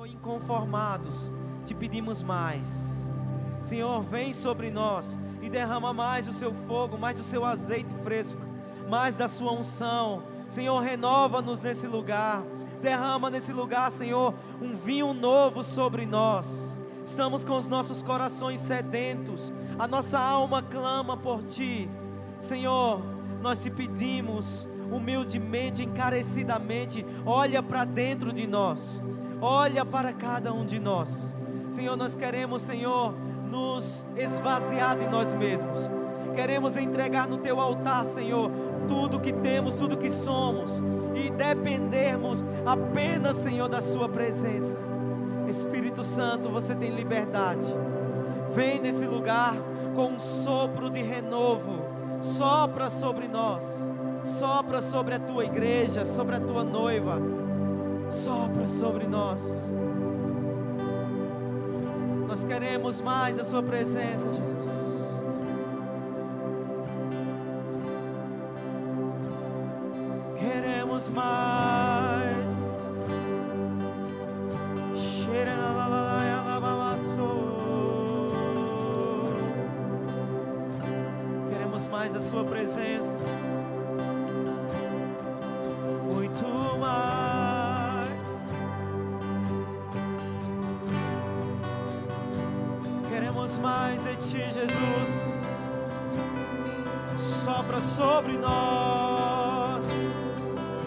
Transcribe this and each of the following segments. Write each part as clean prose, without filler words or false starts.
Senhor, inconformados, te pedimos mais. Senhor, vem sobre nós e derrama mais o seu fogo, mais o seu azeite fresco, mais da sua unção. Senhor, renova-nos nesse lugar. Derrama nesse lugar, Senhor, um vinho novo sobre nós. Estamos com os nossos corações sedentos, a nossa alma clama por Ti. Senhor, nós te pedimos humildemente, encarecidamente, olha para dentro de nós, olha para cada um de nós. Senhor, nós queremos, Senhor, nos esvaziar de nós mesmos. Queremos entregar no Teu altar, Senhor, tudo que temos, tudo que somos, e dependermos apenas, Senhor, da Sua presença. Espírito Santo, você tem liberdade. Vem nesse lugar com um sopro de renovo. Sopra sobre nós. Sopra sobre a Tua igreja, sobre a Tua noiva. Sopra sobre nós. Nós queremos mais a Sua presença, Jesus. Queremos mais. Queremos mais a Sua presença. Muito mais. Queremos mais de Ti, Jesus. Sopra sobre nós.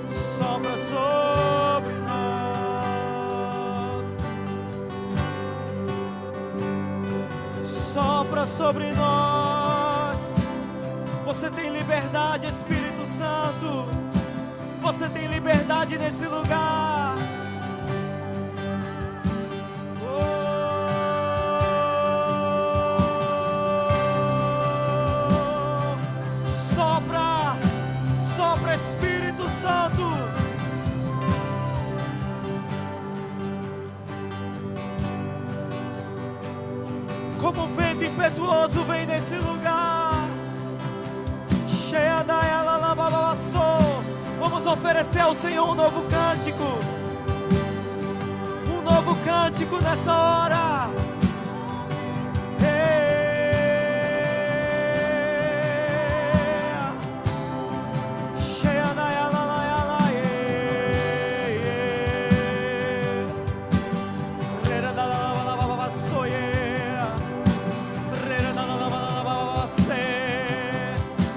Sopra sobre nós. Sopra sobre nós. Você tem liberdade, Espírito Santo. Você tem liberdade nesse lugar. Sopra, sopra, Espírito Santo. Como um vento impetuoso vem nesse lugar. Cheia da ela lavabaçou. Vamos oferecer ao Senhor um novo cântico. Um novo cântico nessa hora. Cheia da ela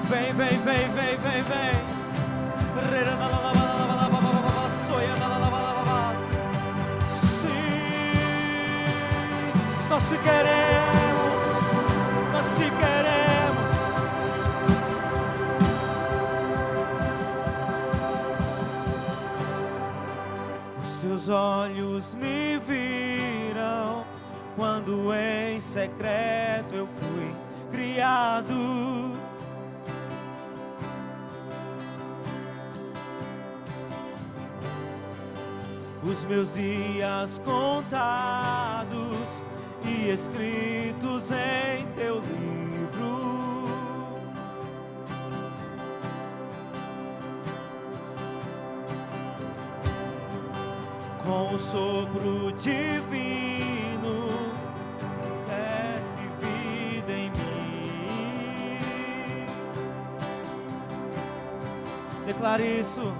vem, vem, vem, vem, vem, vem. Sim, nós te queremos, nós te queremos. Os teus olhos me viram quando em secreto eu fui criado. Os meus dias contados e escritos em Teu livro. Com o sopro divino, fizesse vida em mim. Declare isso.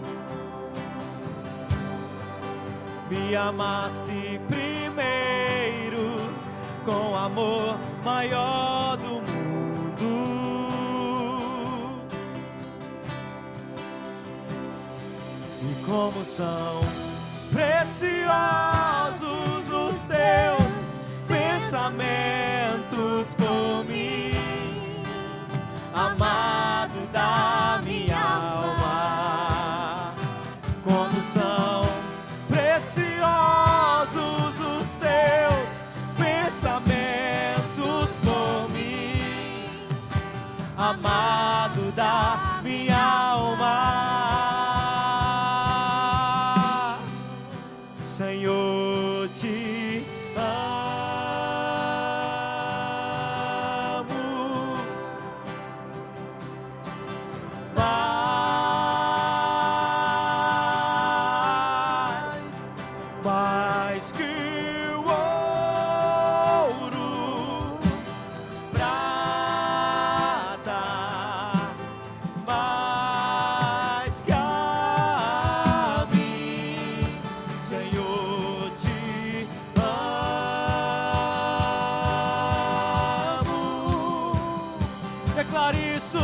Me amasse primeiro com amor maior do mundo. E como são preciosos os Teus pensamentos por mim, amado da minha alma. Como são preciosos os Teus pensamentos por mim, amado da minha alma. Senhor, te amo mais, mais. mais que o ouro, prata, mais que a mim, Senhor, te amo. Declare isso.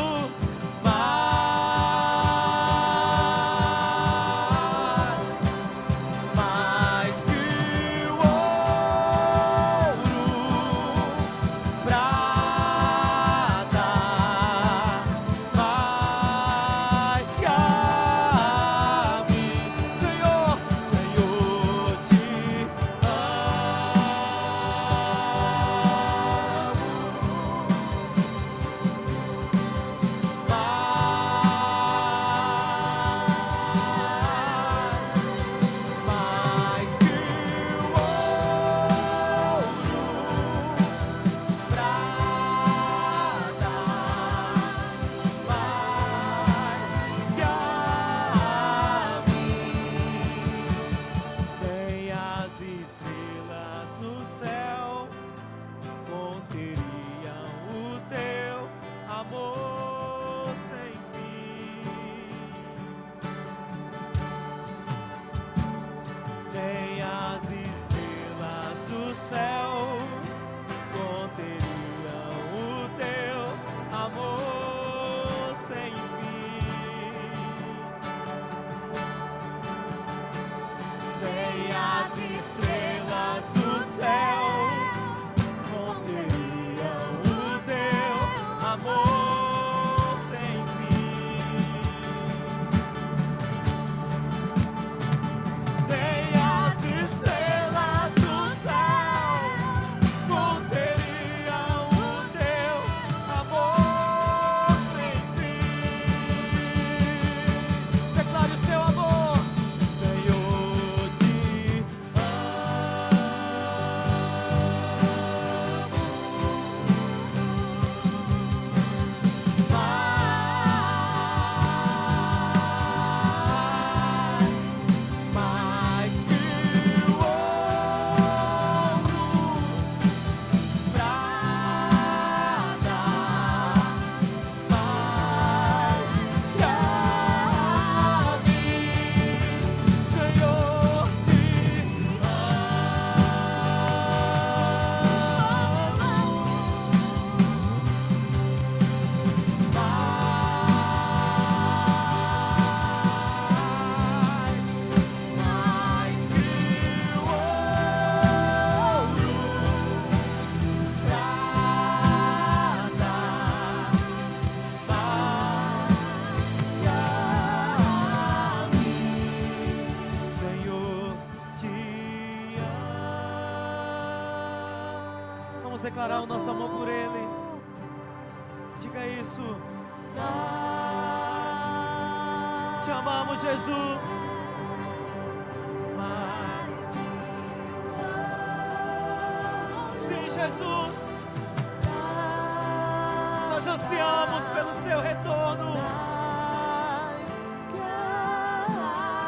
Declarar o nosso amor por Ele. Diga isso. Te amamos, Jesus. Sim, Jesus. Nós ansiamos pelo seu retorno.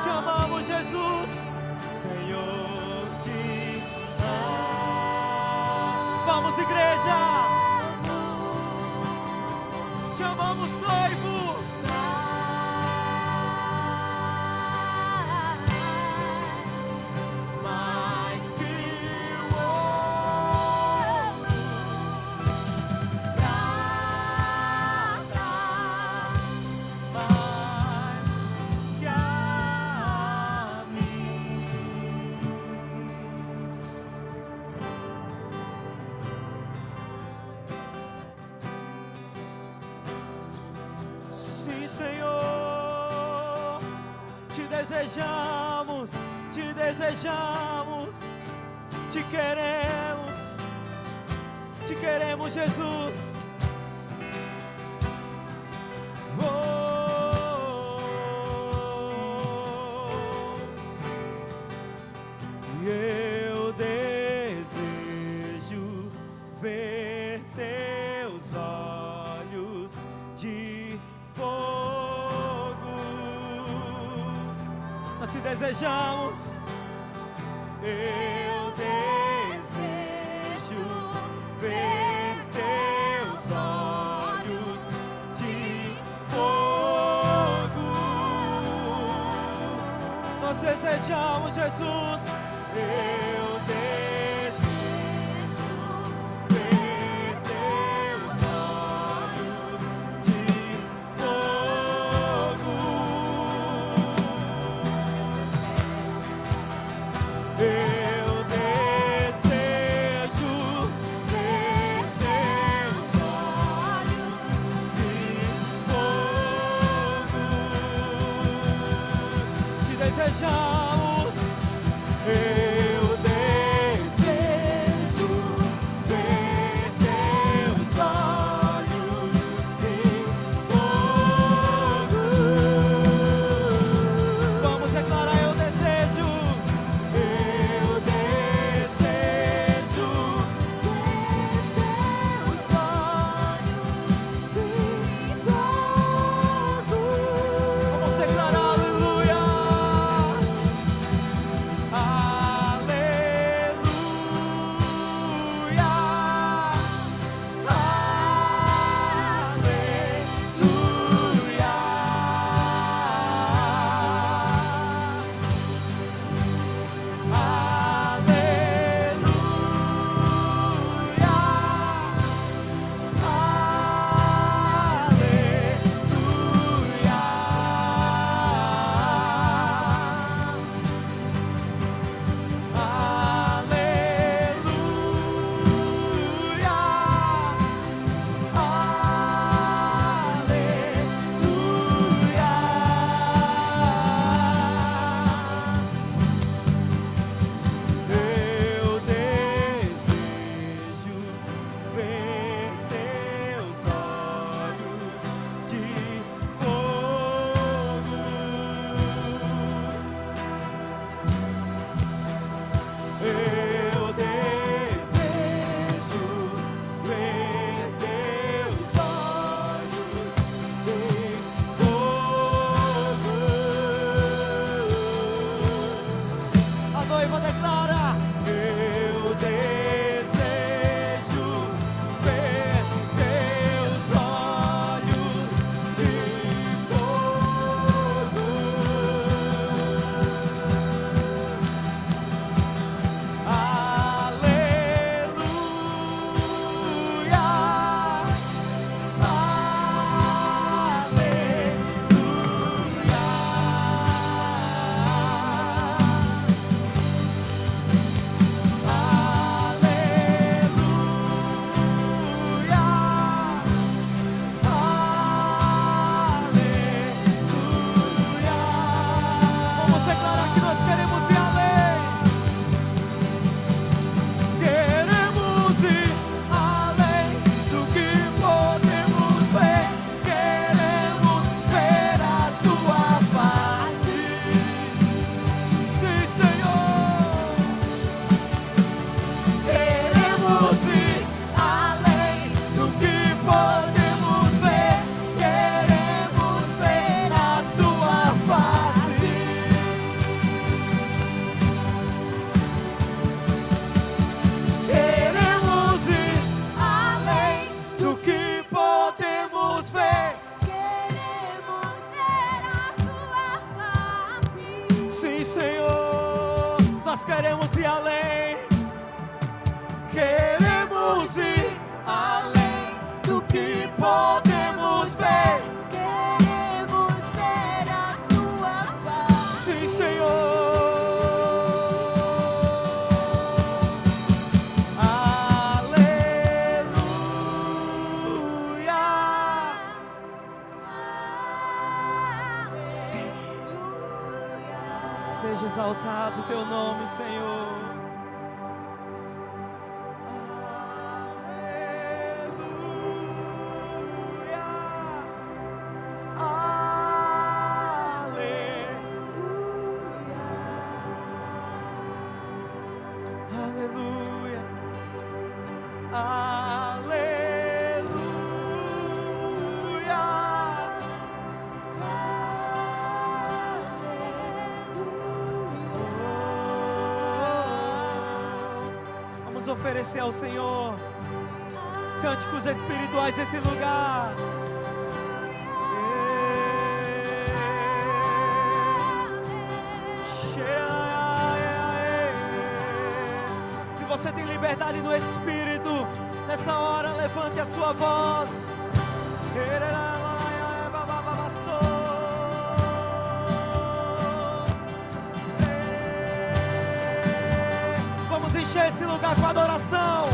Te amamos, Jesus. Senhor, te amo. Vamos, igreja. Te amamos, noivo. Mais que o ouro, prata, mais que a mim. Sim, Senhor, te desejamos, te queremos, Jesus. E eu desejo ver teus olhos de fogo. Nós te desejamos. desejamos, Jesus. Eu desejo ver teus olhos de fogo. Eu desejo ver teus olhos de fogo. Te desejamos. Eu desejo ver teus olhos de fogo. Vamos declarar: eu desejo. Eu desejo ver teus olhos de fogo. Vamos declarar: aleluia. Nós queremos ir além. Queremos ir além do que podemos ver. Queremos ver a tua face. Sim, Senhor. Aleluia. Sim. Seja exaltado o teu nome, Senhor. Aleluia, aleluia, vamos oferecer ao Senhor cânticos espirituais nesse lugar. Cheira. você tem liberdade no Espírito, nessa hora levante a sua voz. Vamos encher esse lugar com adoração.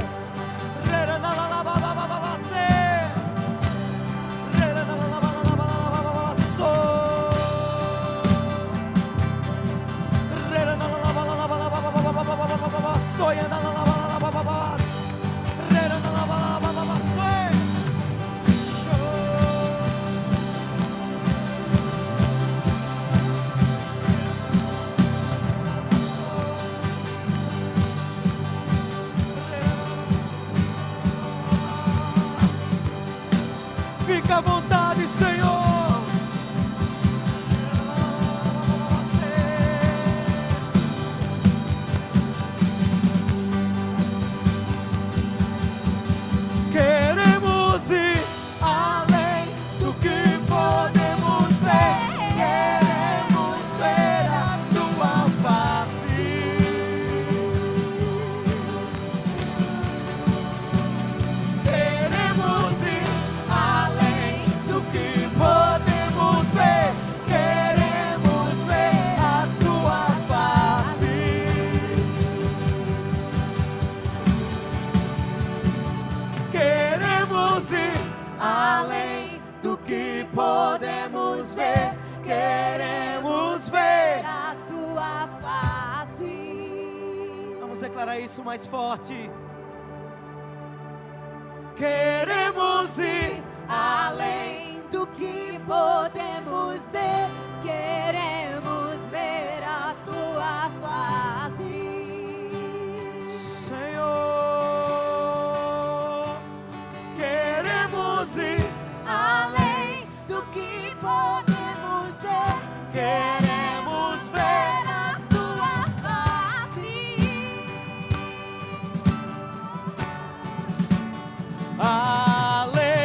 Fica à vontade, Senhor. Queremos ir além do que podemos ver. Queremos ver a tua face. Queremos ir além do que podemos ver. Queremos ver a tua face. Queremos ir além do que podemos ver. Queremos ver a tua face. Vamos declarar isso mais forte. Queremos ir Além do que podemos ver, queremos ver a tua face. Senhor. Queremos ir Além do que podemos ver, queremos ver a tua face. Aleluia.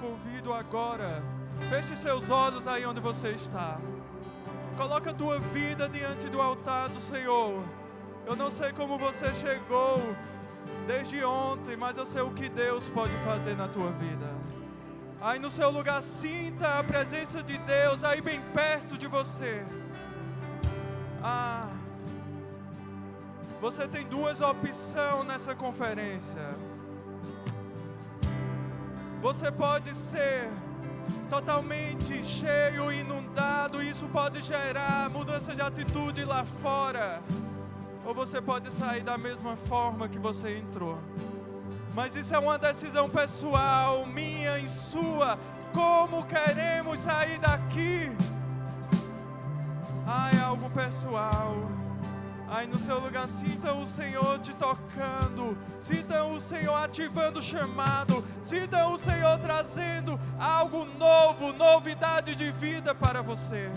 convido agora, feche seus olhos aí onde você está. Coloca a tua vida diante do altar do Senhor. Eu não sei como você chegou desde ontem, mas eu sei o que Deus pode fazer na tua vida. Aí no seu lugar, sinta a presença de Deus aí bem perto de você. Você tem duas opções nessa conferência. Você pode ser totalmente cheio, inundado, e isso pode gerar mudança de atitude lá fora. Ou você pode sair da mesma forma que você entrou. Mas isso é uma decisão pessoal, minha e sua. Como queremos sair daqui? É algo pessoal. Aí no seu lugar, sinta o Senhor te tocando. Sinta o Senhor ativando o chamado. Sinta o Senhor trazendo algo novo, novidade de vida para você.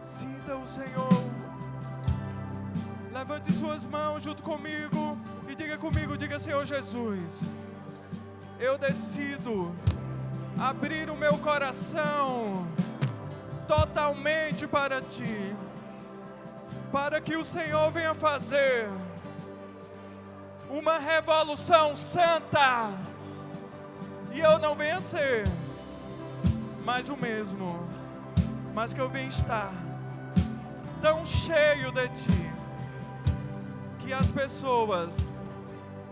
Sinta o Senhor. Levante suas mãos junto comigo e diga comigo, diga: Senhor Jesus, eu decido abrir o meu coração totalmente para Ti, para que o Senhor venha fazer uma revolução santa, e eu não venha ser mais o mesmo, mas que eu venha estar tão cheio de Ti, que as pessoas,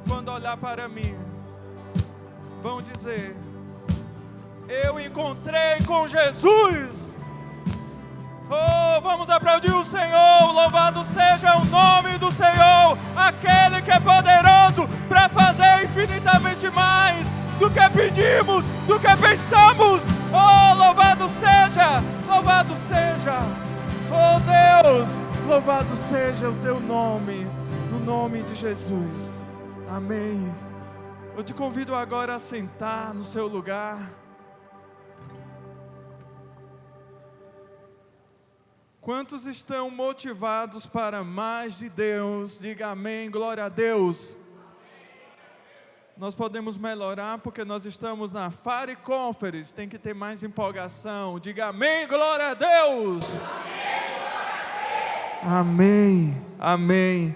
quando olhar para mim, vão dizer: eu encontrei com Jesus. Oh, vamos aplaudir o Senhor, louvado seja o nome do Senhor, aquele que é poderoso para fazer infinitamente mais do que pedimos, do que pensamos. Oh, louvado seja, oh Deus, louvado seja o teu nome, no nome de Jesus, amém. Eu te convido agora a sentar no seu lugar. Quantos estão motivados para mais de Deus? Diga amém, glória a Deus. Nós podemos melhorar porque nós estamos na Fire Conference, tem que ter mais empolgação. Diga amém, glória a Deus. Amém, amém.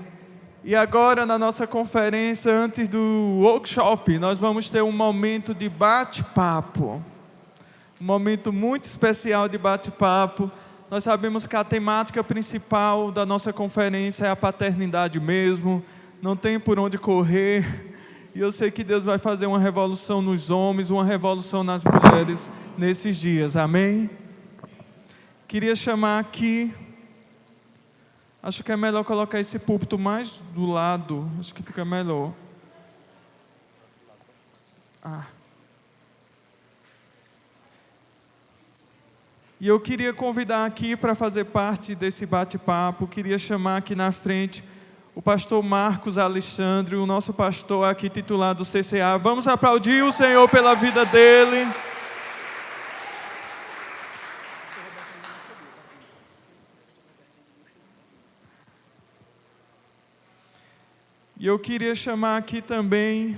E agora na nossa conferência, antes do workshop, nós vamos ter um momento de bate-papo. Um momento muito especial de bate-papo. Nós sabemos que a temática principal da nossa conferência é a paternidade mesmo. Não tem por onde correr. E eu sei que Deus vai fazer uma revolução nos homens, uma revolução nas mulheres nesses dias. Amém? Queria chamar aqui... Acho que é melhor colocar esse púlpito mais do lado. Acho que fica melhor. E eu queria convidar aqui para fazer parte desse bate-papo, queria chamar aqui na frente o pastor Marcos Alexandre, o nosso pastor aqui titular do CCA. Vamos aplaudir o Senhor pela vida dele. E eu queria chamar aqui também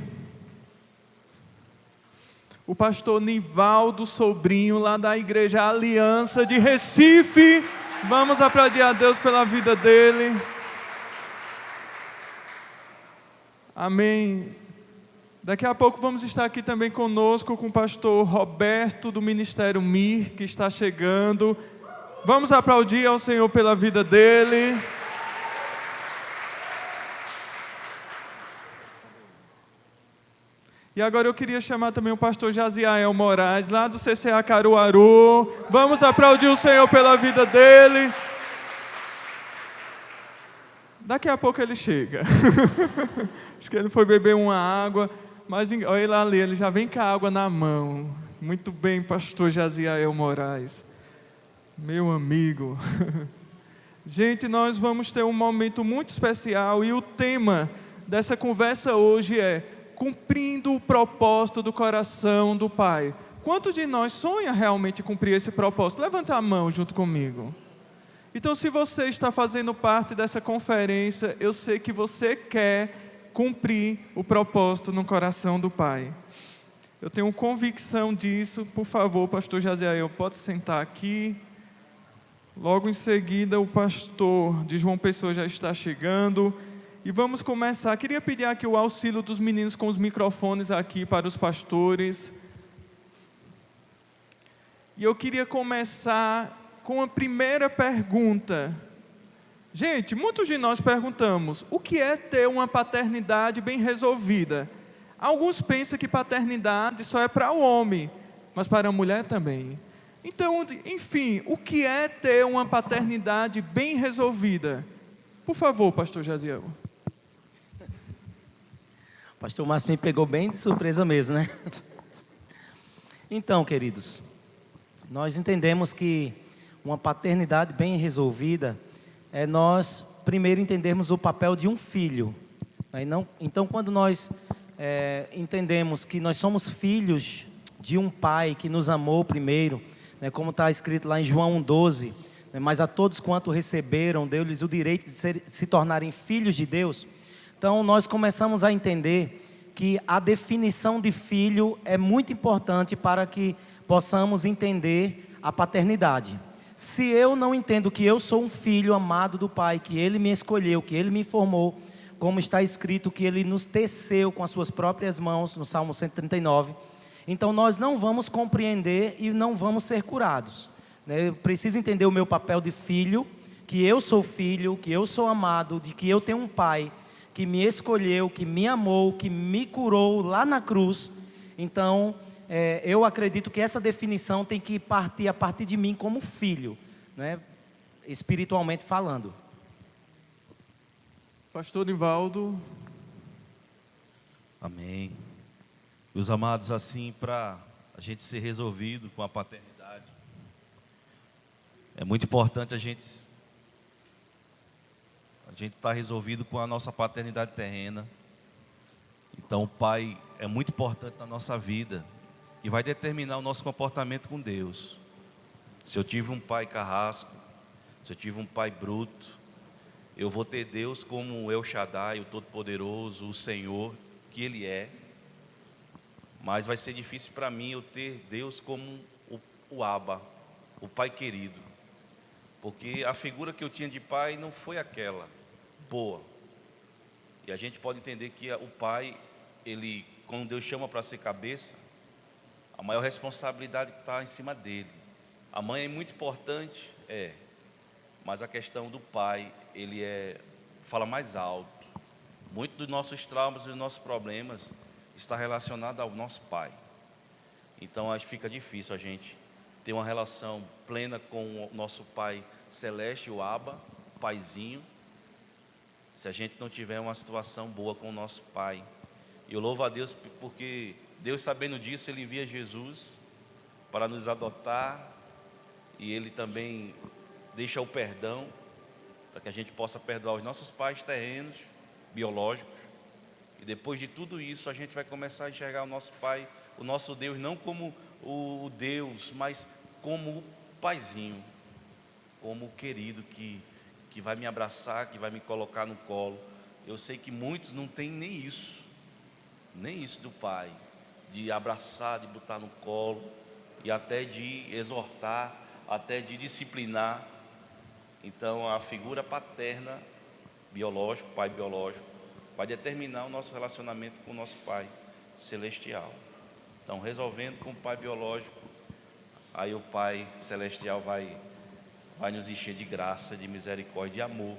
o pastor Nivaldo Sobrinho, lá da Igreja Aliança de Recife. Vamos aplaudir a Deus pela vida dele. Amém. Daqui a pouco vamos estar aqui também conosco com o pastor Roberto do Ministério MIR, que está chegando. Vamos aplaudir ao Senhor pela vida dele. E agora eu queria chamar também o pastor Jaziael Moraes, lá do CCA Caruaru. Vamos aplaudir o Senhor pela vida dele. Daqui a pouco ele chega. Acho que ele foi beber uma água, mas olha ele ali, ele já vem com a água na mão. Muito bem, pastor Jaziael Moraes. Meu amigo. Gente, nós vamos ter um momento muito especial e o tema dessa conversa hoje é cumprindo o propósito do coração do Pai. Quantos de nós sonha realmente cumprir esse propósito? Levante a mão junto comigo. Então, se você está fazendo parte dessa conferência, eu sei que você quer cumprir o propósito no coração do Pai. Eu tenho convicção disso. Por favor, pastor Jaziel, pode sentar aqui. Logo em seguida, o pastor de João Pessoa já está chegando. E vamos começar. Queria pedir aqui o auxílio dos meninos com os microfones aqui para os pastores. E eu queria começar com a primeira pergunta. Gente, muitos de nós perguntamos, o que é ter uma paternidade bem resolvida? Alguns pensam que paternidade só é para o homem, mas para a mulher também. Então, enfim, o que é ter uma paternidade bem resolvida? Por favor, pastor Jaziel. Pastor Márcio me pegou bem de surpresa mesmo, né? Então, queridos, nós entendemos que uma paternidade bem resolvida é nós primeiro entendermos o papel de um filho. Então, quando nós entendemos que nós somos filhos de um pai que nos amou primeiro, né, como está escrito lá em João 1,12, né, mas a todos quanto receberam, deu-lhes o direito de se tornarem filhos de Deus. Então, nós começamos a entender que a definição de filho é muito importante para que possamos entender a paternidade. Se eu não entendo que eu sou um filho amado do Pai, que Ele me escolheu, que Ele me formou, como está escrito que Ele nos teceu com as suas próprias mãos, no Salmo 139, então nós não vamos compreender e não vamos ser curados. Eu preciso entender o meu papel de filho, que eu sou filho, que eu sou amado, de que eu tenho um Pai, que me escolheu, que me amou, que me curou lá na cruz. Então, eu acredito que essa definição tem que partir a partir de mim como filho, né? Espiritualmente falando. Pastor Nivaldo. Amém. Meus amados, assim, para a gente ser resolvido com a paternidade, é muito importante a gente estar resolvido com a nossa paternidade terrena. Então o pai é muito importante na nossa vida e vai determinar o nosso comportamento com Deus. Se eu tive um pai carrasco, se eu tive um pai bruto, eu vou ter Deus como El Shaddai, o Todo-Poderoso, o Senhor, que Ele é. Mas vai ser difícil para mim eu ter Deus como o Abba, o Pai querido. Porque a figura que eu tinha de pai não foi aquela boa. E a gente pode entender que o pai, ele, quando Deus chama para ser cabeça, a maior responsabilidade está em cima dele. A mãe é muito importante, mas a questão do pai, ele fala mais alto. Muito dos nossos traumas e dos nossos problemas está relacionado ao nosso pai. Então acho que fica difícil a gente ter uma relação plena com o nosso Pai Celeste, o Abba, o Paizinho, se a gente não tiver uma situação boa com o nosso Pai. E eu louvo a Deus porque Deus, sabendo disso, Ele envia Jesus para nos adotar, e Ele também deixa o perdão para que a gente possa perdoar os nossos pais terrenos, biológicos. E depois de tudo isso, a gente vai começar a enxergar o nosso Pai, o nosso Deus, não como o Deus, mas como o Paizinho, como o querido que vai me abraçar, que vai me colocar no colo. Eu sei que muitos não têm nem isso do Pai, de abraçar, de botar no colo, e até de exortar, até de disciplinar. Então a figura paterna, biológico, pai biológico, vai determinar o nosso relacionamento com o nosso Pai Celestial. Então, resolvendo com o Pai biológico, aí o Pai Celestial vai nos encher de graça, de misericórdia, de amor,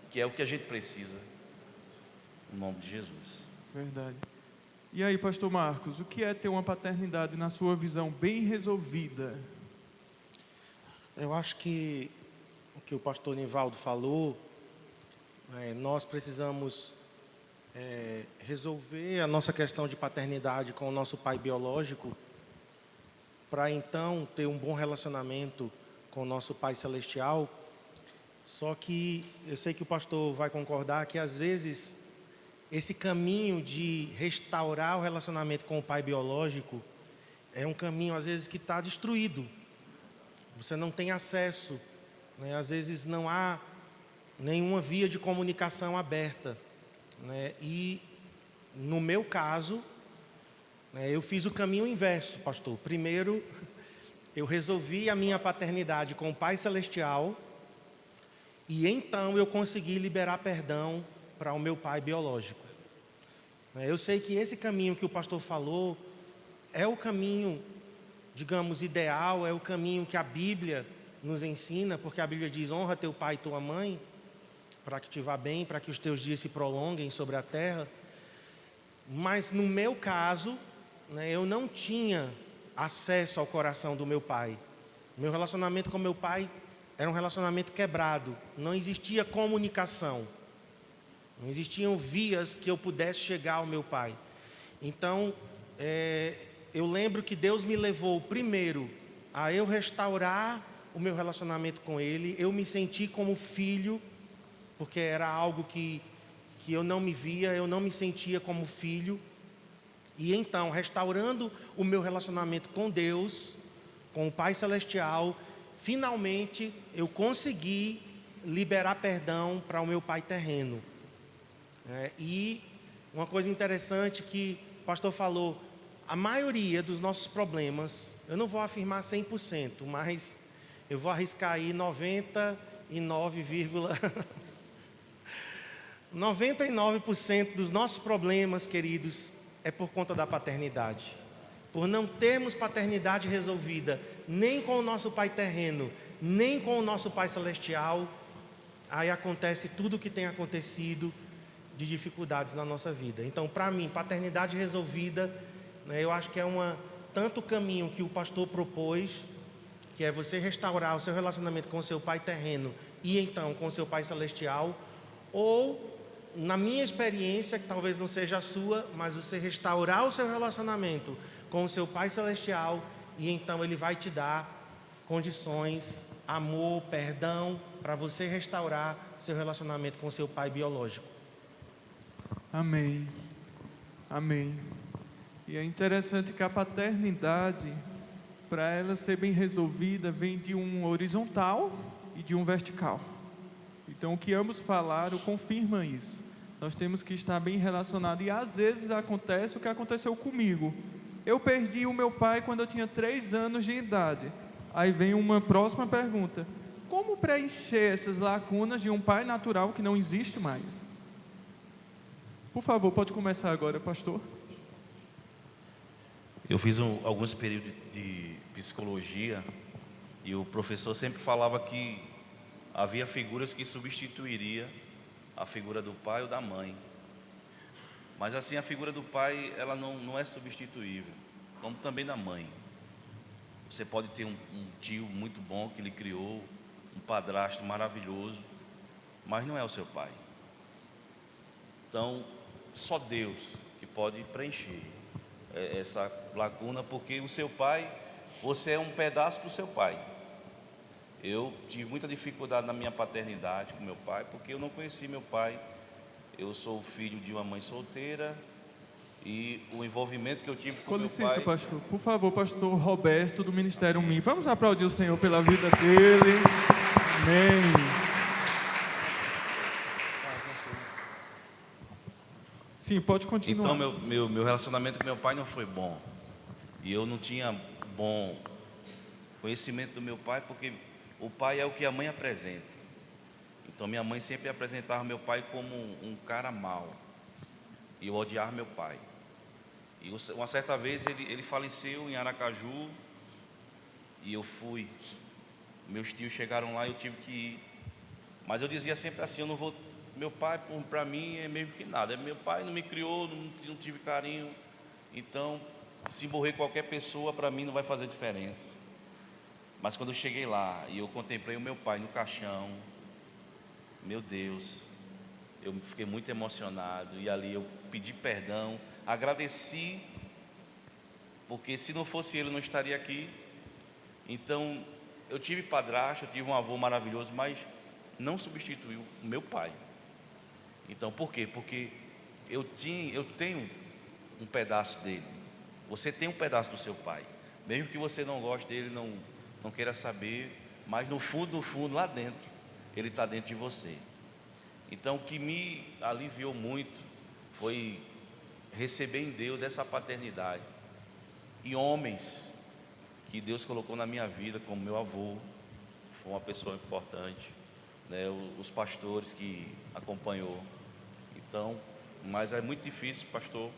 que é o que a gente precisa, no nome de Jesus. Verdade. E aí, pastor Marcos, o que é ter uma paternidade, na sua visão, bem resolvida? Eu acho que o que o pastor Nivaldo falou, nós precisamos resolver a nossa questão de paternidade com o nosso pai biológico, para então ter um bom relacionamento com o nosso Pai Celestial. Só que eu sei que o pastor vai concordar que às vezes esse caminho de restaurar o relacionamento com o pai biológico é um caminho às vezes que está destruído. Você não tem acesso, né? Às vezes não há nenhuma via de comunicação aberta, né? E no meu caso, eu fiz o caminho inverso, pastor. Primeiro, eu resolvi a minha paternidade com o Pai Celestial, e então eu consegui liberar perdão para o meu pai biológico. Eu sei que esse caminho que o pastor falou é o caminho, digamos, ideal, é o caminho que a Bíblia nos ensina, porque a Bíblia diz: honra teu pai e tua mãe, para que te vá bem, para que os teus dias se prolonguem sobre a terra. Mas no meu caso, eu não tinha acesso ao coração do meu pai. Meu relacionamento com meu pai era um relacionamento quebrado. Não existia comunicação. Não existiam vias que eu pudesse chegar ao meu pai. Então, eu lembro que Deus me levou primeiro a eu restaurar o meu relacionamento com Ele. Eu me senti como filho, porque era algo que eu não me via, eu não me sentia como filho. E então, restaurando o meu relacionamento com Deus, com o Pai Celestial, finalmente eu consegui liberar perdão para o meu pai terreno. E uma coisa interessante que o pastor falou, a maioria dos nossos problemas, eu não vou afirmar 100%, mas eu vou arriscar aí 99% dos nossos problemas, queridos, é por conta da paternidade. Por não termos paternidade resolvida, nem com o nosso pai terreno, nem com o nosso Pai Celestial, aí acontece tudo o que tem acontecido, de dificuldades na nossa vida. Então, para mim, paternidade resolvida, né, eu acho que é tanto o caminho que o pastor propôs, que é você restaurar o seu relacionamento com o seu pai terreno e então com o seu pai celestial, ou, na minha experiência, que talvez não seja a sua, mas você restaurar o seu relacionamento com o seu pai celestial e então ele vai te dar condições, amor, perdão, para você restaurar seu relacionamento com o seu pai biológico. Amém. Amém. E é interessante que a paternidade, para ela ser bem resolvida, vem de um horizontal e de um vertical. Então, o que ambos falaram confirma isso. Nós temos que estar bem relacionados. E às vezes acontece o que aconteceu comigo. Eu perdi o meu pai quando eu tinha 3 anos de idade. Aí vem uma próxima pergunta: como preencher essas lacunas de um pai natural que não existe mais? Por favor, pode começar agora, pastor. Eu fiz alguns períodos de psicologia e o professor sempre falava que havia figuras que substituiria a figura do pai ou da mãe. Mas assim, a figura do pai, ela não é substituível, como também da mãe. Você pode ter um tio muito bom que lhe criou, um padrasto maravilhoso, mas não é o seu pai. Então, só Deus que pode preencher essa lacuna, porque o seu pai, você é um pedaço do seu pai. Eu tive muita dificuldade na minha paternidade com meu pai, porque eu não conheci meu pai. Eu sou filho de uma mãe solteira e o envolvimento que eu tive com meu pai... Com licença, pastor. Por favor, pastor Roberto, do Ministério MIM. Vamos aplaudir o Senhor pela vida dele. Amém. Sim, pode continuar. Então, meu relacionamento com meu pai não foi bom. E eu não tinha bom conhecimento do meu pai, porque o pai é o que a mãe apresenta. Então, minha mãe sempre apresentava meu pai como um cara mau. E eu odiava meu pai. E uma certa vez ele faleceu em Aracaju. E eu fui. Meus tios chegaram lá e eu tive que ir. Mas eu dizia sempre assim: eu não vou... Meu pai, para mim, é mesmo que nada. Meu pai não me criou, não tive carinho. Então, se morrer qualquer pessoa, para mim não vai fazer diferença. Mas quando eu cheguei lá e eu contemplei o meu pai no caixão, meu Deus, eu fiquei muito emocionado. E ali eu pedi perdão, agradeci, porque se não fosse ele, eu não estaria aqui. Então, eu tive padrasto, eu tive um avô maravilhoso, mas não substituiu o meu pai. Então, por quê? Porque eu tenho um pedaço dele. Você tem um pedaço do seu pai. Mesmo que você não goste dele, não queira saber, mas no fundo, lá dentro, ele está dentro de você. Então, o que me aliviou muito foi receber em Deus essa paternidade. E homens que Deus colocou na minha vida, como meu avô, foi uma pessoa importante, né? Os pastores que acompanhou. Então, mas é muito difícil, pastor,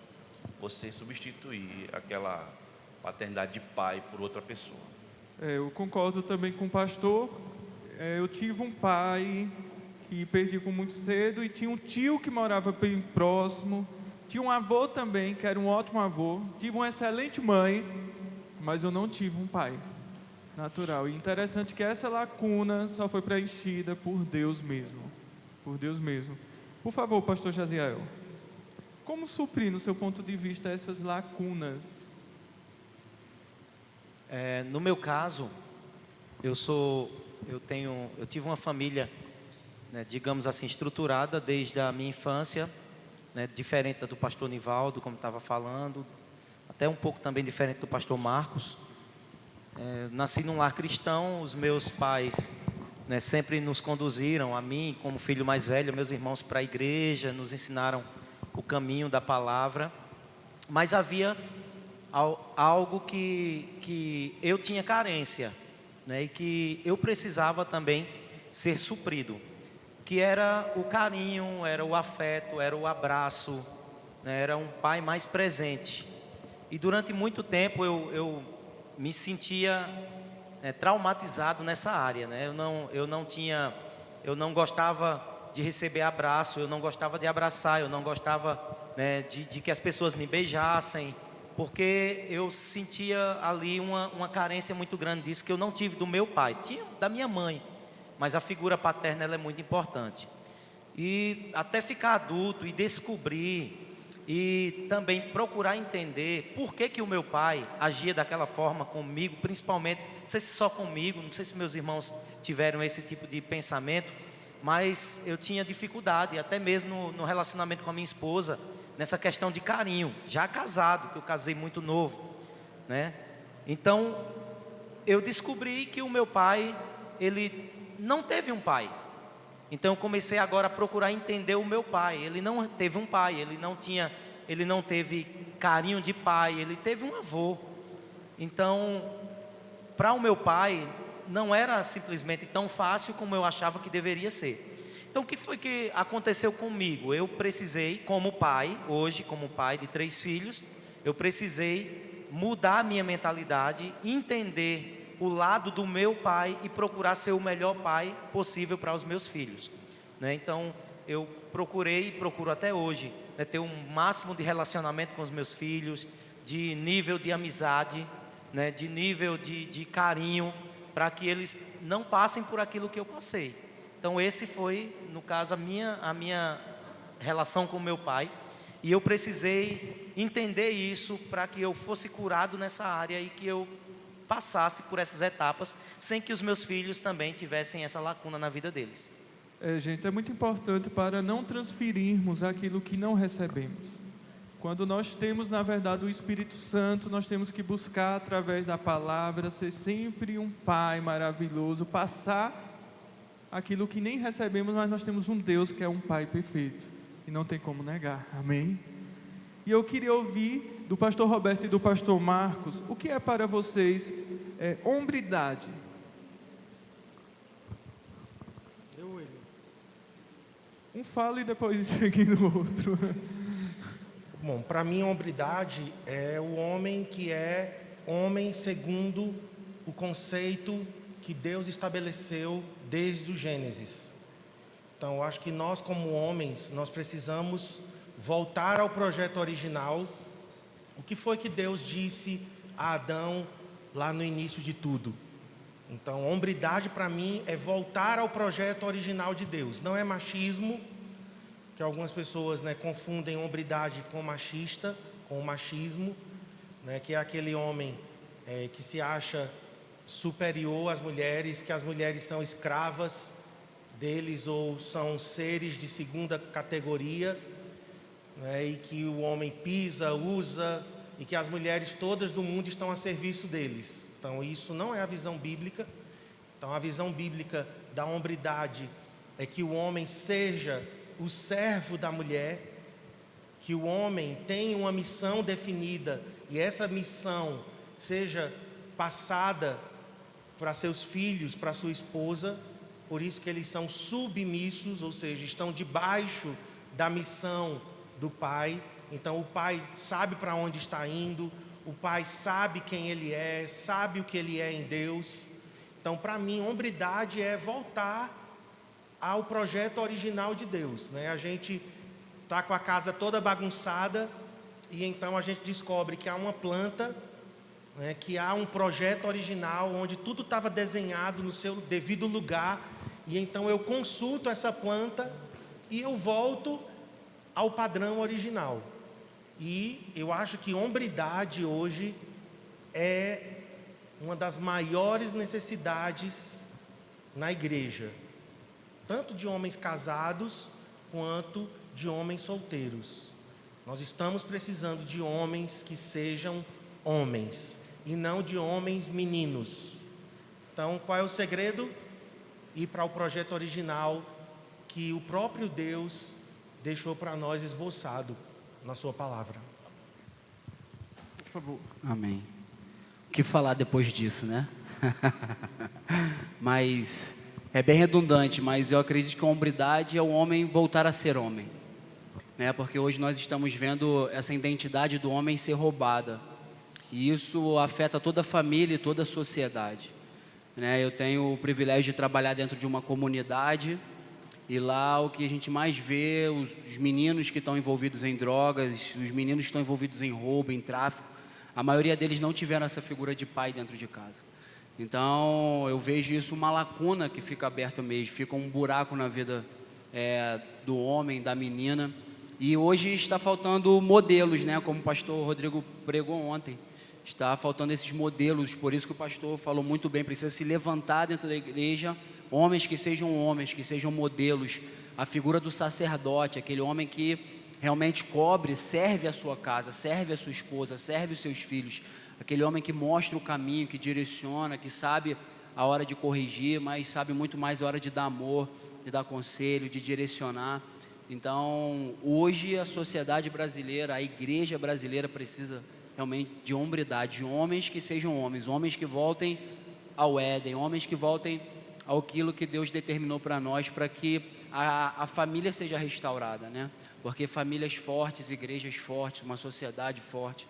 você substituir aquela paternidade de pai por outra pessoa. Eu concordo também com o pastor. Eu tive um pai que perdi com muito cedo e tinha um tio que morava bem próximo. Tinha um avô também, que era um ótimo avô. Tive uma excelente mãe, mas eu não tive um pai natural. E interessante que essa lacuna só foi preenchida por Deus mesmo. Por Deus mesmo. Por favor, pastor Jaziel, como suprir, no seu ponto de vista, essas lacunas? No meu caso, eu tive uma família, né, digamos assim, estruturada desde a minha infância, né, diferente da do pastor Nivaldo, como estava falando, até um pouco também diferente do pastor Marcos. Nasci num lar cristão, os meus pais, né, sempre nos conduziram, a mim como filho mais velho, meus irmãos, para a igreja, nos ensinaram o caminho da palavra, mas havia algo que eu tinha carência, né, e que eu precisava também ser suprido, que era o carinho, era o afeto, era o abraço, né, era um pai mais presente. E durante muito tempo eu me sentia traumatizado nessa área, né? Eu não gostava de receber abraço, eu não gostava de abraçar, eu não gostava, né, de que as pessoas me beijassem, porque eu sentia ali uma carência muito grande disso que eu não tive do meu pai. Tinha da minha mãe, mas a figura paterna ela é muito importante. E até ficar adulto e descobrir e também procurar entender por que o meu pai agia daquela forma comigo, principalmente, não sei se só comigo, não sei se meus irmãos tiveram esse tipo de pensamento, mas eu tinha dificuldade, até mesmo no relacionamento com a minha esposa, nessa questão de carinho, já casado, que eu casei muito novo, né? Então, eu descobri que o meu pai, ele não teve um pai. Então eu comecei agora a procurar entender o meu pai. Ele não teve um pai, ele não teve carinho de pai, ele teve um avô. Então, para o meu pai, não era simplesmente tão fácil como eu achava que deveria ser. Então, o que foi que aconteceu comigo? Eu precisei, como pai, hoje como pai de 3 filhos, eu precisei mudar a minha mentalidade, entender o lado do meu pai e procurar ser o melhor pai possível para os meus filhos, né? Então eu procurei e procuro até hoje, né, ter um máximo de relacionamento com os meus filhos, de nível de amizade, né, de nível de carinho, para que eles não passem por aquilo que eu passei. Então esse foi, no caso, a minha relação com o meu pai, e eu precisei entender isso para que eu fosse curado nessa área e que eu passasse por essas etapas, sem que os meus filhos também tivessem essa lacuna na vida deles. Gente, é muito importante para não transferirmos aquilo que não recebemos. Quando nós temos, na verdade, o Espírito Santo, nós temos que buscar, através da palavra, ser sempre um Pai maravilhoso, passar aquilo que nem recebemos, mas nós temos um Deus que é um Pai perfeito, e não tem como negar, amém? E eu queria ouvir do pastor Roberto e do pastor Marcos, o que é para vocês hombridade? Um fala e depois seguindo o outro. Bom, para mim, hombridade é o homem que é homem segundo o conceito que Deus estabeleceu desde o Gênesis. Então, eu acho que nós, como homens, nós precisamos voltar ao projeto original. O que foi que Deus disse a Adão lá no início de tudo? Então, hombridade para mim é voltar ao projeto original de Deus. Não é machismo, que algumas pessoas, né, confundem hombridade com machista, com machismo, né, que é aquele homem que se acha superior às mulheres, que as mulheres são escravas deles ou são seres de segunda categoria, né, e que o homem pisa, usa, e que as mulheres todas do mundo estão a serviço deles. Então isso não é a visão bíblica. Então a visão bíblica da hombridade é que o homem seja o servo da mulher, que o homem tenha uma missão definida e essa missão seja passada para seus filhos, para sua esposa. Por isso que eles são submissos, ou seja, estão debaixo da missão do pai. Então o pai sabe para onde está indo, o pai sabe quem ele é, sabe o que ele é em Deus. Então, para mim, hombridade é voltar ao projeto original de Deus, né? A gente está com a casa toda bagunçada e então a gente descobre que há uma planta, né, que há um projeto original onde tudo estava desenhado no seu devido lugar, e então eu consulto essa planta e eu volto ao padrão original. E eu acho que hombridade hoje é uma das maiores necessidades na igreja, tanto de homens casados quanto de homens solteiros. Nós estamos precisando de homens que sejam homens e não de homens meninos. Então, qual é o segredo? Ir para o projeto original que o próprio Deus deixou para nós esboçado na sua palavra. Por favor. Amém. O que falar depois disso, né? Mas é bem redundante, mas eu acredito que a hombridade é o homem voltar a ser homem, né? Porque hoje nós estamos vendo essa identidade do homem ser roubada, e isso afeta toda a família e toda a sociedade, né? Eu tenho o privilégio de trabalhar dentro de uma comunidade E lá o que a gente mais vê, os meninos que estão envolvidos em drogas, os meninos que estão envolvidos em roubo, em tráfico, a maioria deles não tiveram essa figura de pai dentro de casa. Então eu vejo isso uma lacuna que fica aberta mesmo, fica um buraco na vida do homem, da menina. E hoje está faltando modelos, né? Como o pastor Rodrigo pregou ontem. Está faltando esses modelos, por isso que o pastor falou muito bem, precisa se levantar dentro da igreja, homens, que sejam modelos, a figura do sacerdote, aquele homem que realmente cobre, serve a sua casa, serve a sua esposa, serve os seus filhos, aquele homem que mostra o caminho, que direciona, que sabe a hora de corrigir, mas sabe muito mais a hora de dar amor, de dar conselho, de direcionar. Então, hoje a sociedade brasileira, a igreja brasileira precisa realmente de hombridade, de homens que sejam homens que voltem ao Éden, homens que voltem àquilo que Deus determinou para nós, para que a família seja restaurada, né? Porque famílias fortes, igrejas fortes, uma sociedade forte.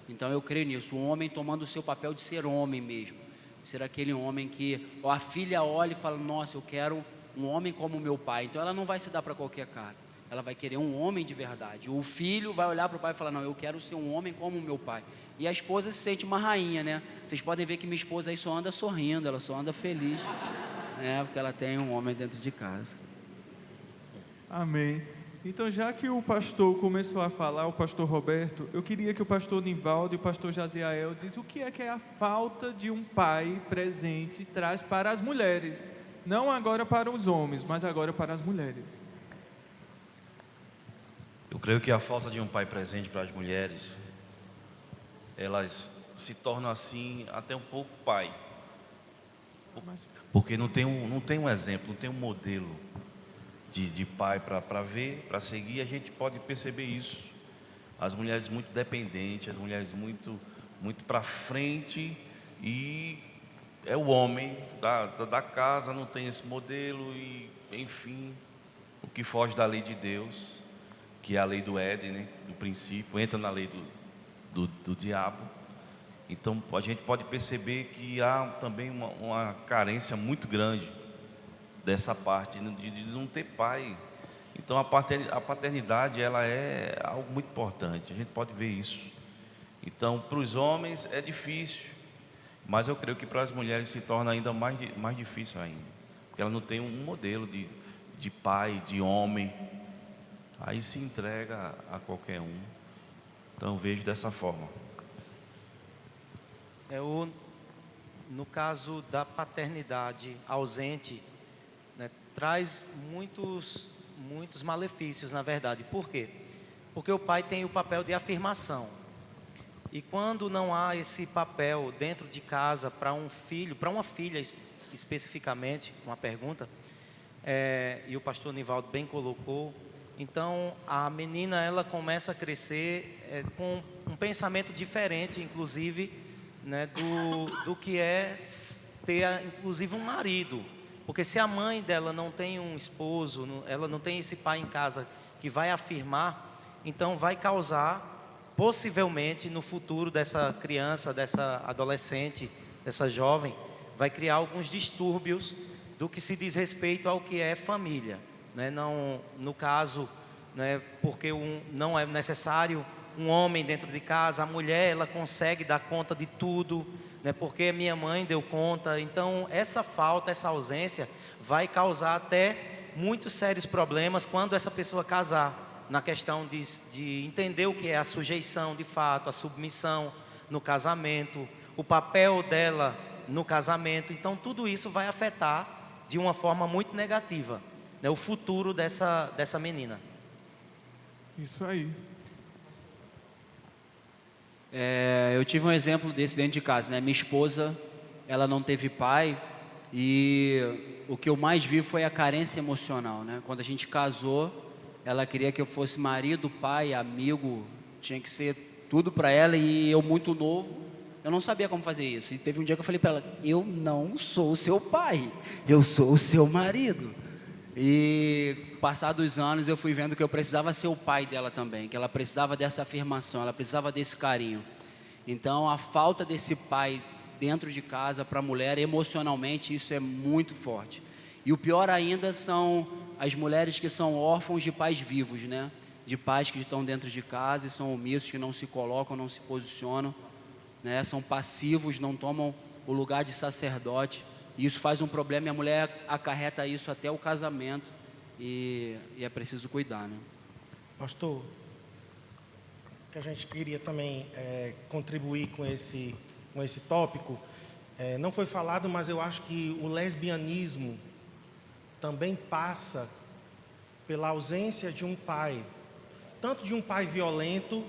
Então eu creio nisso, o homem tomando o seu papel de ser homem mesmo, ser aquele homem que a filha olha e fala, nossa, eu quero um homem como meu pai. Então ela não vai se dar para qualquer cara, ela vai querer um homem de verdade. O filho vai olhar para o pai e falar, não, eu quero ser um homem como meu pai. E a esposa se sente uma rainha, né? Vocês podem ver que minha esposa aí só anda sorrindo, ela só anda feliz, né? Porque ela tem um homem dentro de casa. Amém. Então, já que o pastor começou a falar, o pastor Roberto, eu queria que o pastor Nivaldo e o pastor Jaziael diz o que é a falta de um pai presente traz para as mulheres. Não agora para os homens, mas agora para as mulheres. Eu creio que a falta de um pai presente para as mulheres, elas se tornam assim até um pouco pai, porque não tem um exemplo, não tem um modelo de pai para ver, para seguir. A gente pode perceber isso, as mulheres muito dependentes, as mulheres muito para frente, e é o homem da casa, não tem esse modelo, e enfim, o que foge da lei de Deus, que é a lei do Éden, né? Do princípio, entra na lei do diabo. Então a gente pode perceber que há também uma carência muito grande dessa parte de não ter pai. Então a paternidade, ela é algo muito importante, a gente pode ver isso. Então para os homens é difícil, mas eu creio que para as mulheres se torna ainda mais difícil ainda, porque ela não tem um modelo de pai, de homem. Aí se entrega a qualquer um. Então eu vejo dessa forma. No caso da paternidade ausente, né, traz muitos malefícios, na verdade. Por quê? Porque o pai tem o papel de afirmação. E quando não há esse papel dentro de casa para um filho, para uma filha especificamente, uma pergunta, e o pastor Nivaldo bem colocou, então a menina ela começa a crescer com um pensamento diferente, inclusive, né, do que é ter inclusive um marido. Porque se a mãe dela não tem um esposo, ela não tem esse pai em casa que vai afirmar, então vai causar possivelmente no futuro dessa criança, dessa adolescente, dessa jovem, vai criar alguns distúrbios do que se diz respeito ao que é família, né? Não, no caso, né, porque não é necessário um homem dentro de casa, a mulher ela consegue dar conta de tudo, né, porque minha mãe deu conta. Então essa falta, essa ausência vai causar até muitos sérios problemas quando essa pessoa casar, na questão de entender o que é a sujeição de fato, a submissão no casamento, o papel dela no casamento. Então tudo isso vai afetar de uma forma muito negativa, né, o futuro dessa menina. Isso aí. Eu tive um exemplo desse dentro de casa, né? Minha esposa, ela não teve pai, e o que eu mais vi foi a carência emocional, né? Quando a gente casou, ela queria que eu fosse marido, pai, amigo, tinha que ser tudo para ela, e eu muito novo, eu não sabia como fazer isso. E teve um dia que eu falei para ela, eu não sou o seu pai, eu sou o seu marido. E passados os anos eu fui vendo que eu precisava ser o pai dela também, que ela precisava dessa afirmação, ela precisava desse carinho. Então a falta desse pai dentro de casa para a mulher, emocionalmente, isso é muito forte. E o pior ainda são as mulheres que são órfãos de pais vivos, né? De pais que estão dentro de casa e são omissos, que não se colocam, não se posicionam, né? São passivos, não tomam o lugar de sacerdote. E isso faz um problema e a mulher acarreta isso até o casamento e é preciso cuidar, né? Pastor, o que a gente queria também contribuir com esse tópico, não foi falado, mas eu acho que o lesbianismo também passa pela ausência de um pai, tanto de um pai violento,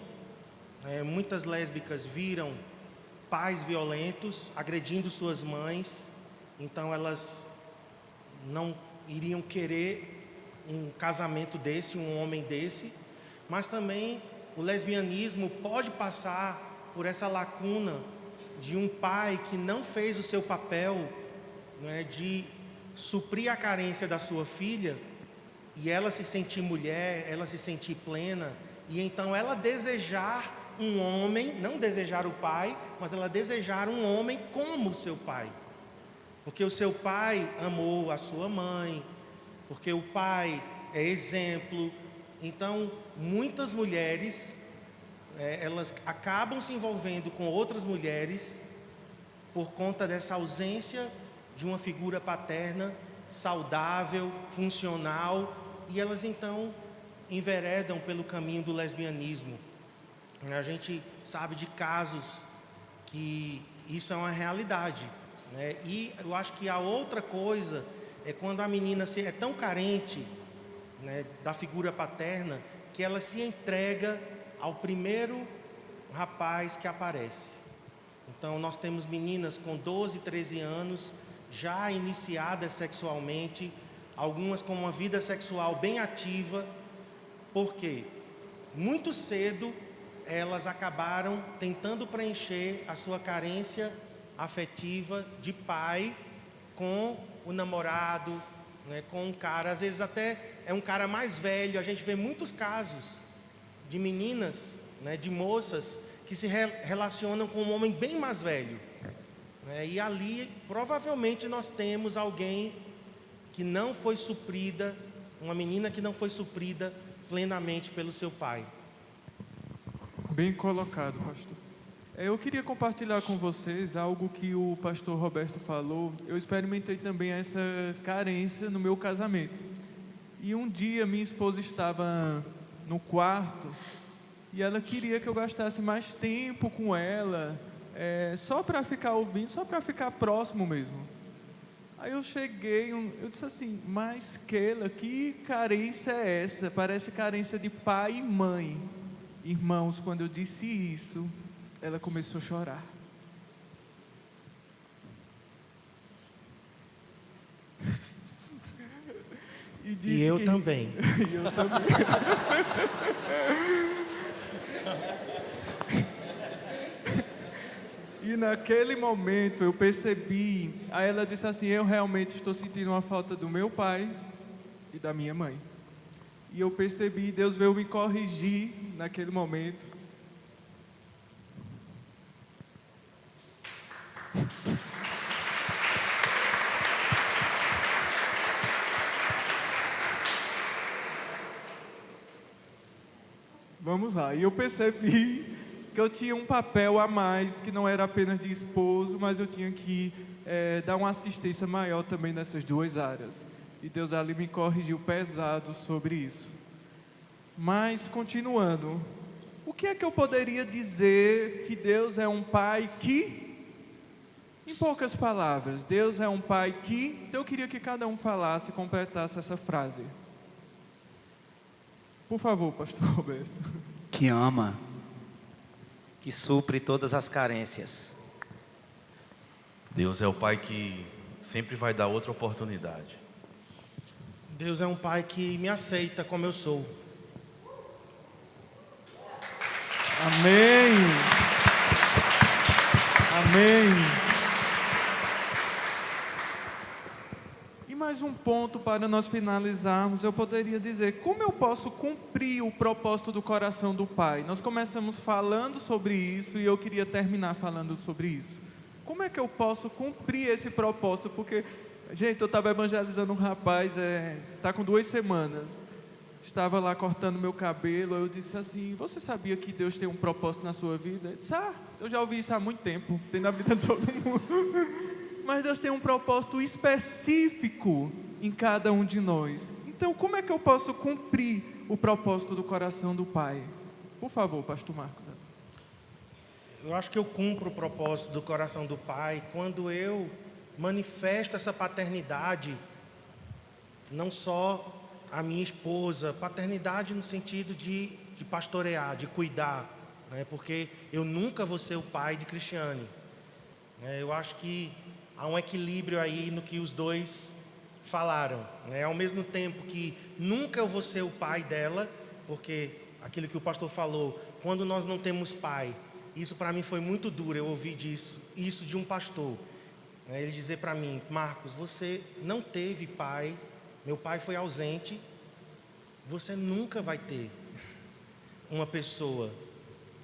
muitas lésbicas viram pais violentos agredindo suas mães, então elas não iriam querer um casamento desse, um homem desse, mas também o lesbianismo pode passar por essa lacuna de um pai que não fez o seu papel, né, de suprir a carência da sua filha, e ela se sentir mulher, ela se sentir plena, e então ela desejar um homem, não desejar o pai, mas ela desejar um homem como o seu pai, porque o seu pai amou a sua mãe, porque o pai é exemplo. Então muitas mulheres elas acabam se envolvendo com outras mulheres por conta dessa ausência de uma figura paterna saudável, funcional, e elas então enveredam pelo caminho do lesbianismo. A gente sabe de casos que isso é uma realidade, né? E eu acho que a outra coisa é quando a menina é tão carente, né, da figura paterna, que ela se entrega ao primeiro rapaz que aparece. Então nós temos meninas com 12, 13 anos, já iniciadas sexualmente, algumas com uma vida sexual bem ativa, porque muito cedo elas acabaram tentando preencher a sua carência afetiva de pai com o namorado, né, com um cara, às vezes até é um cara mais velho. A gente vê muitos casos de meninas, né, de moças que se relacionam com um homem bem mais velho, né, e ali provavelmente nós temos alguém que não foi suprida, uma menina que não foi suprida plenamente pelo seu pai. Bem colocado, pastor. Eu queria compartilhar com vocês algo que o pastor Roberto falou. Eu experimentei também essa carência no meu casamento. E um dia minha esposa estava no quarto e ela queria que eu gastasse mais tempo com ela, só para ficar ouvindo, só para ficar próximo mesmo. Aí eu cheguei, eu disse assim: mas Keila, que carência é essa? Parece carência de pai e mãe. Irmãos, quando eu disse isso, ela começou a chorar. E eu também. E eu também. E naquele momento eu percebi, aí ela disse assim: eu realmente estou sentindo uma falta do meu pai e da minha mãe. E eu percebi, Deus veio me corrigir naquele momento. Vamos lá, e eu percebi que eu tinha um papel a mais, que não era apenas de esposo, mas eu tinha que dar uma assistência maior também nessas duas áreas. E Deus ali me corrigiu pesado sobre isso. Mas, continuando, o que é que eu poderia dizer que Deus é um pai que, em poucas palavras, Deus é um pai que, então eu queria que cada um falasse e completasse essa frase. Por favor, pastor Roberto. Que ama. Que supre todas as carências. Deus é o pai que sempre vai dar outra oportunidade. Deus é um pai que me aceita como eu sou. Amém. Amém. E mais um ponto para nós finalizarmos, eu poderia dizer: como eu posso cumprir o propósito do coração do Pai? Nós começamos falando sobre isso e eu queria terminar falando sobre isso. Como é que eu posso cumprir esse propósito? Porque Gente, eu estava evangelizando um rapaz, tá com 2 semanas. Estava lá cortando meu cabelo, eu disse assim, você sabia que Deus tem um propósito na sua vida? Ele disse, eu já ouvi isso há muito tempo, tem na vida de todo mundo. Mas Deus tem um propósito específico em cada um de nós. Então, como é que eu posso cumprir o propósito do coração do Pai? Por favor, pastor Marcos. Eu acho que eu cumpro o propósito do coração do Pai quando eu manifesto essa paternidade, não só a minha esposa, paternidade no sentido de pastorear, de cuidar, né? Porque eu nunca vou ser o pai de Cristiane. Eu acho que há um equilíbrio aí no que os dois falaram, né? Ao mesmo tempo que nunca eu vou ser o pai dela, porque aquilo que o pastor falou, quando nós não temos pai, isso para mim foi muito duro, eu ouvi isso de um pastor. Ele dizer para mim, Marcos, você não teve pai, meu pai foi ausente, você nunca vai ter uma pessoa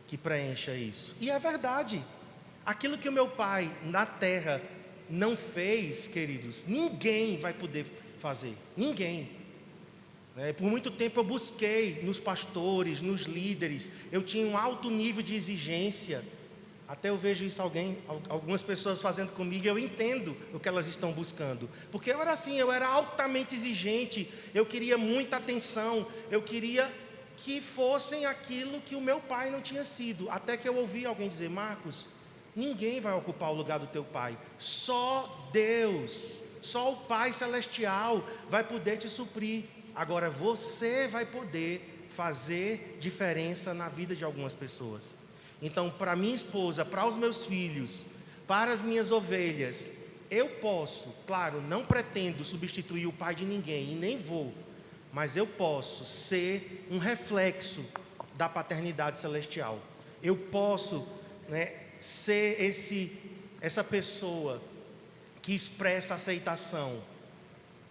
que preencha isso. E é verdade, aquilo que o meu pai na terra não fez, queridos, ninguém vai poder fazer, ninguém. Por muito tempo eu busquei nos pastores, nos líderes, eu tinha um alto nível de exigência. Até eu vejo isso algumas pessoas fazendo comigo, eu entendo o que elas estão buscando. Porque eu era assim, eu era altamente exigente, eu queria muita atenção, eu queria que fossem aquilo que o meu pai não tinha sido. Até que eu ouvi alguém dizer, Marcos, ninguém vai ocupar o lugar do teu pai, só Deus, só o Pai Celestial vai poder te suprir. Agora você vai poder fazer diferença na vida de algumas pessoas. Então, para minha esposa, para os meus filhos, para as minhas ovelhas, eu posso, claro, não pretendo substituir o pai de ninguém e nem vou, mas eu posso ser um reflexo da paternidade celestial. Eu posso, ser essa pessoa que expressa aceitação,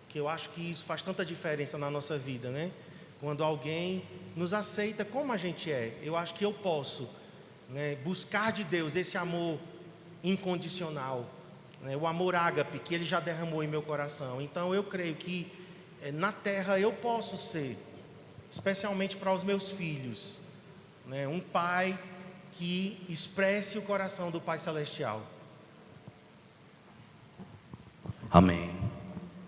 que eu acho que isso faz tanta diferença na nossa vida, né? Quando alguém nos aceita como a gente é, eu acho que eu posso buscar de Deus esse amor incondicional, o amor ágape que Ele já derramou em meu coração. Então eu creio que na terra eu posso ser, especialmente para os meus filhos, um pai que expresse o coração do Pai Celestial. Amém.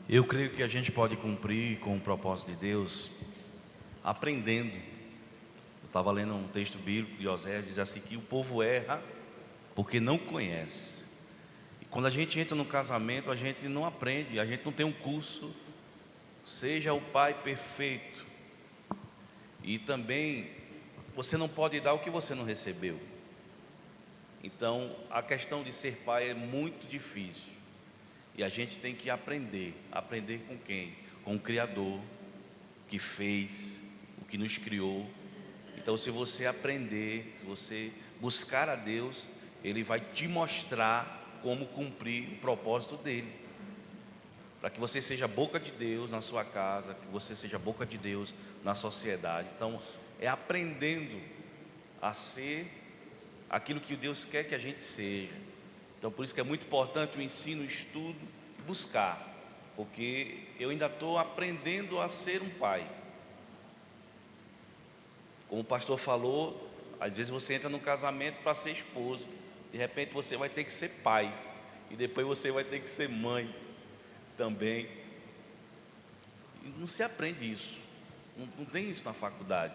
Eu creio que a gente pode cumprir com o propósito de Deus aprendendo. Estava lendo um texto bíblico de Osés, diz assim que o povo erra porque não conhece. E quando a gente entra no casamento, a gente não aprende, a gente não tem um curso. Seja o pai perfeito. E também, você não pode dar o que você não recebeu. Então, a questão de ser pai é muito difícil. E a gente tem que aprender. Aprender com quem? Com o Criador, que fez, o que nos criou. Então, se você aprender, se você buscar a Deus, Ele vai te mostrar como cumprir o propósito dEle. Para que você seja a boca de Deus na sua casa, que você seja a boca de Deus na sociedade. Então, é aprendendo a ser aquilo que Deus quer que a gente seja. Então, por isso que é muito importante o ensino, o estudo e buscar. Porque eu ainda estou aprendendo a ser um pai. Como o pastor falou, às vezes você entra no casamento para ser esposo, de repente você vai ter que ser pai, e depois você vai ter que ser mãe também. E não se aprende isso, não tem isso na faculdade.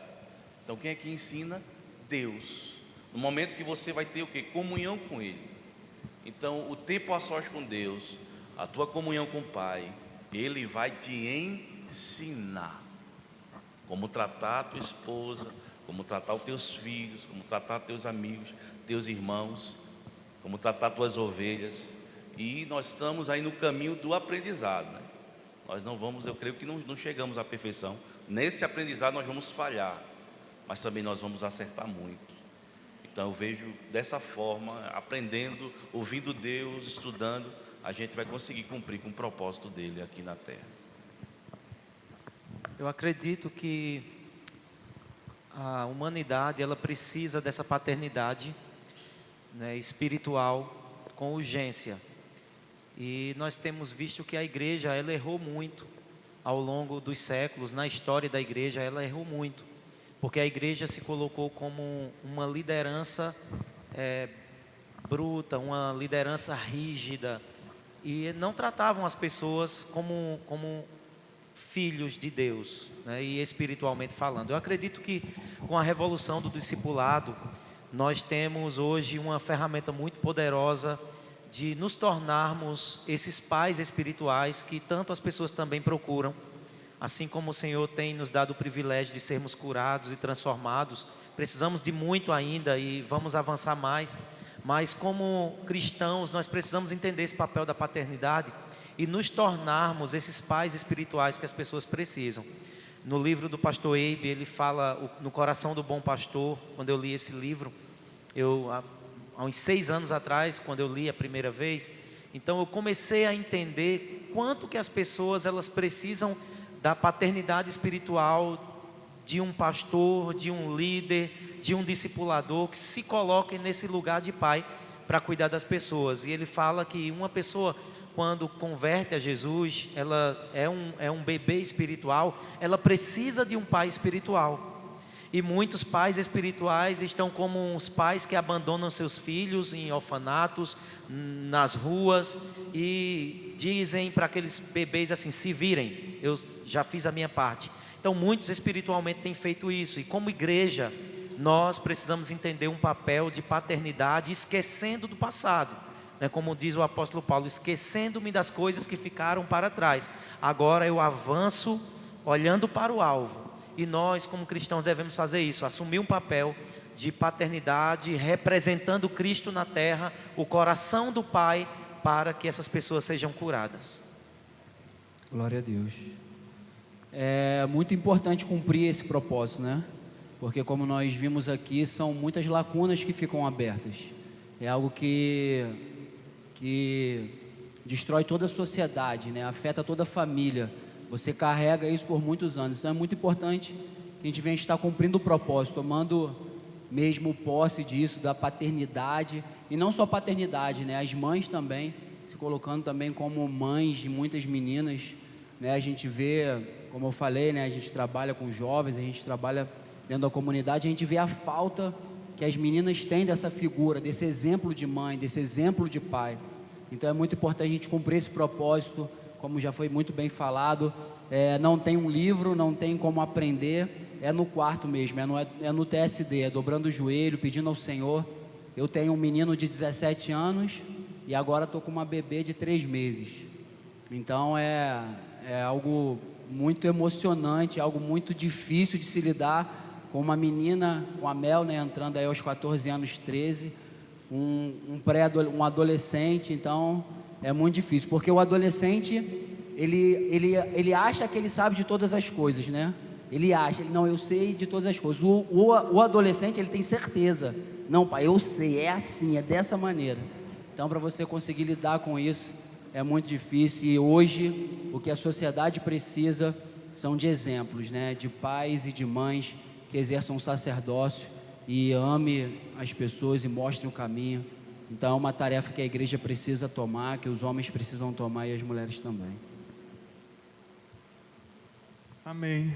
Então quem é que ensina? Deus. No momento que você vai ter o quê? Comunhão com Ele. Então o tempo a sós com Deus, a tua comunhão com o Pai, Ele vai te ensinar como tratar a tua esposa, como tratar os teus filhos, como tratar teus amigos, teus irmãos, como tratar tuas ovelhas. E nós estamos aí no caminho do aprendizado, né? Nós não vamos, eu creio que não chegamos à perfeição. Nesse aprendizado nós vamos falhar, mas também nós vamos acertar muito. Então eu vejo dessa forma, aprendendo, ouvindo Deus, estudando, a gente vai conseguir cumprir com o propósito dele aqui na terra. Eu acredito que a humanidade ela precisa dessa paternidade, espiritual com urgência. E nós temos visto que a igreja, ela errou muito ao longo dos séculos. Na história da igreja, ela errou muito, porque a igreja se colocou como uma liderança bruta, uma liderança rígida, e não tratavam as pessoas como filhos de Deus, né, e espiritualmente falando. Eu acredito que com a revolução do discipulado, nós temos hoje uma ferramenta muito poderosa de nos tornarmos esses pais espirituais que tanto as pessoas também procuram. Assim como o Senhor tem nos dado o privilégio de sermos curados e transformados, precisamos de muito ainda e vamos avançar mais. Mas como cristãos, nós precisamos entender esse papel da paternidade e nos tornarmos esses pais espirituais que as pessoas precisam. No livro do pastor Eibe, ele fala no Coração do Bom Pastor. Quando eu li esse livro, há uns 6 anos atrás, quando eu li a primeira vez, então eu comecei a entender quanto que as pessoas elas precisam da paternidade espiritual de um pastor, de um líder, de um discipulador que se coloque nesse lugar de pai para cuidar das pessoas. E ele fala que uma pessoa, quando converte a Jesus, ela é um bebê espiritual, ela precisa de um pai espiritual. E muitos pais espirituais estão como os pais que abandonam seus filhos em orfanatos, nas ruas, e dizem para aqueles bebês assim: se virem, eu já fiz a minha parte. Então muitos espiritualmente têm feito isso, e como igreja nós precisamos entender um papel de paternidade, esquecendo do passado, né? Como diz o apóstolo Paulo: esquecendo-me das coisas que ficaram para trás, agora eu avanço olhando para o alvo. E nós como cristãos devemos fazer isso, assumir um papel de paternidade, representando Cristo na terra, o coração do Pai, para que essas pessoas sejam curadas. Glória a Deus. É muito importante cumprir esse propósito, né? Porque como nós vimos aqui, são muitas lacunas que ficam abertas. É algo que destrói toda a sociedade, né? Afeta toda a família. Você carrega isso por muitos anos. Então é muito importante que a gente venha estar cumprindo o propósito, tomando mesmo posse disso, da paternidade. E não só paternidade, né? As mães também, se colocando também como mães de muitas meninas, né? A gente vê, como eu falei, né? A gente trabalha com jovens, a gente trabalha dentro da comunidade, a gente vê a falta que as meninas têm dessa figura, desse exemplo de mãe, desse exemplo de pai. Então é muito importante a gente cumprir esse propósito, como já foi muito bem falado. Não tem um livro, não tem como aprender, é no quarto mesmo, é no TSD, é dobrando o joelho, pedindo ao Senhor. Eu tenho um menino de 17 anos e agora estou com uma bebê de 3 meses. Então é algo muito emocionante, algo muito difícil de se lidar com uma menina, com a Mel, né, entrando aí aos 14 anos, 13, um adolescente. Então é muito difícil, porque o adolescente, ele acha que ele sabe de todas as coisas, né? Ele acha, não, eu sei de todas as coisas. O adolescente, ele tem certeza. Não, pai, eu sei, é assim, é dessa maneira. Então, para você conseguir lidar com isso, é muito difícil. E hoje, o que a sociedade precisa são de exemplos, né? De pais e de mães que exerçam um sacerdócio e ame as pessoas e mostrem o caminho. Então é uma tarefa que a igreja precisa tomar, que os homens precisam tomar e as mulheres também. Amém.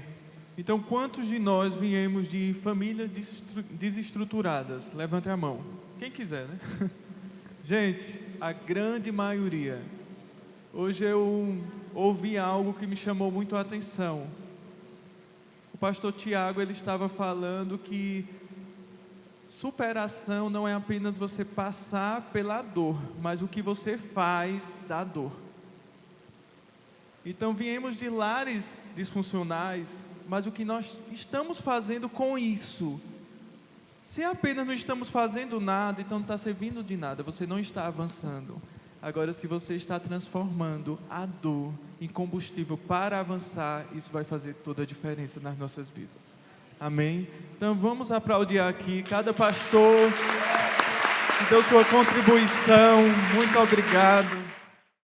Então, quantos de nós viemos de famílias desestruturadas? Levante a mão. Quem quiser, né? Gente, a grande maioria. Hoje eu ouvi algo que me chamou muito a atenção. O pastor Tiago, ele estava falando que superação não é apenas você passar pela dor, mas o que você faz da dor. Então viemos de lares disfuncionais, mas o que nós estamos fazendo com isso? Se apenas não estamos fazendo nada, então não está servindo de nada, você não está avançando. Agora, se você está transformando a dor em combustível para avançar, isso vai fazer toda a diferença nas nossas vidas. Amém? Então vamos aplaudir aqui cada pastor que deu sua contribuição. Muito obrigado.